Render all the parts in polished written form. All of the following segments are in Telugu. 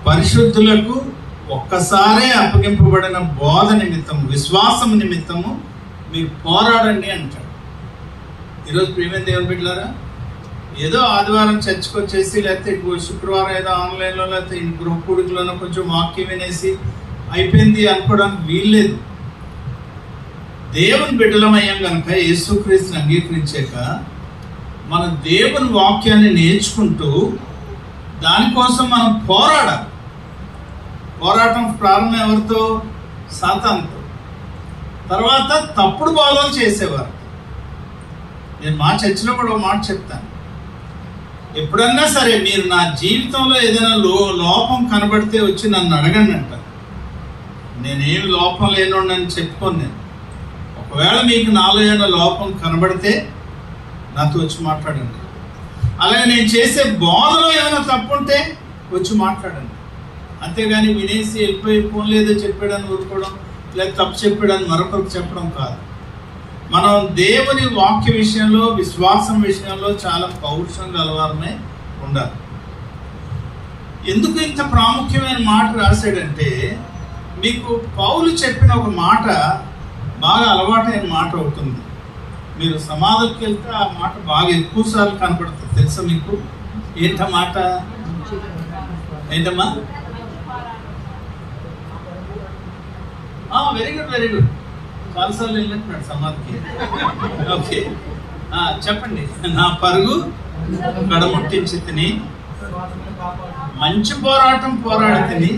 పరిశుద్ధులకు ఒక్కసారే అప్పగింపబడిన బోధ నిమిత్తము, విశ్వాసం నిమిత్తము మీరు పోరాడండి అంటాడు. ఈరోజు ప్రియమైన దేవుని బిడ్డలారా, ఏదో ఆదివారం చర్చకు వచ్చేసి, లేకపోతే శుక్రవారం ఏదో ఆన్లైన్లో లేకపోతే గృహ కూడికలోనో కొంచెం వాక్యం వినేసి అయిపోయింది అనుకోవడానికి వీల్లేదు. దేవుని బిడ్డలమయ్యాం కనుక, యేసుక్రీస్తుని అంగీకరించాక మన దేవుని వాక్యాన్ని నేర్చుకుంటూ దానికోసం మనం పోరాడాలి. పోరాటం ప్రారంభం ఎవరితో? సాతానుతో. తర్వాత తప్పుడు బోధనలు చేసేవారు. నేను మా చర్చిలో కూడా ఒక మాట చెప్తాను, ఎప్పుడన్నా సరే మీరు నా జీవితంలో ఏదైనా లోపం కనబడితే వచ్చి నన్ను అడగండి అంట. నేనేమి లోపం లేనోడని చెప్పుకోను. నేను ఒకవేళ మీకు నాలో ఏమైనా లోపం కనబడితే నాతో వచ్చి మాట్లాడండి. అలాగే నేను చేసే బోధలో ఏమైనా తప్పు ఉంటే వచ్చి మాట్లాడండి. అంతేగాని వినేసి వెళ్ళిపోయి ఫోన్ లేదో చెప్పాడని ఊరుకోవడం, లేదా తప్పు చెప్పాడని మరొకరికి చెప్పడం కాదు. మనం దేవుని వాక్య విషయంలో, విశ్వాసం విషయంలో చాలా పౌరుషం గలవారమే ఉండాలి. ఎందుకు ఇంత ప్రాముఖ్యమైన మాట రాశాడంటే, మీకు పౌలు చెప్పిన ఒక మాట బాగా అలవాటైన మాట అవుతుంది. మీరు సమాధికి వెళ్తే ఆ మాట బాగా ఎక్కువ సార్లు కనపడుతుంది. తెలుసా మీకు? ఏంటమాట? ఏంటమ్మా? Very good, very good. చాలాసార్లు వెళ్ళినట్టున్నాడు సమాధికి. ఓకే, చెప్పండి. నా పరుగు కడముట్టించి తిని, మంచి పోరాటం పోరాడి తిని,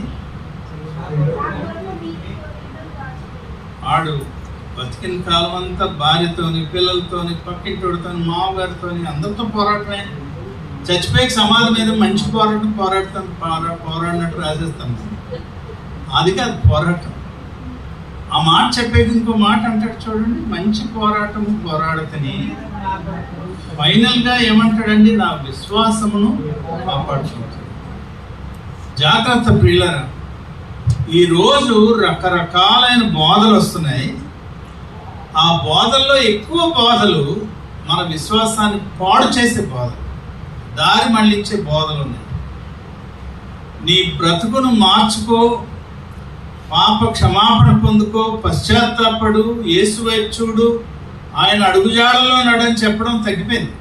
ఆడు బతికిన కాలం అంతా భార్యతోని, పిల్లలతోని, పక్కింటోడితోని, మామగారితోని అందరితో పోరాటమే. చచ్చిపోయి సమాధి మీద మంచి పోరాడినట్టు రాసేస్తాను. అది కాదు పోరాటం. ఆ మాట చెప్పేది ఇంకో మాట అంటాడు చూడండి, మంచి పోరాటం పోరాడుతని ఫైనల్గా ఏమంటాడండి? నా విశ్వాసమును కాపాడుకుంటాడు. జాగ్రత్త ప్రియులారా, ఈరోజు రకరకాలైన బోధలు వస్తున్నాయి. ఆ బోధల్లో ఎక్కువ బోధలు మన విశ్వాసాన్ని పాడు చేసే బోధలు, దారి మళ్ళించే బోధలు ఉన్నాయి. నీ బ్రతుకును మార్చుకో, పాప క్షమాపణ పొందుకో, పశ్చాత్తాపడు, యేసు వైపు చూడు, ఆయన అడుగుజాడల్లో నడని చెప్పడం తగ్గిపోయింది.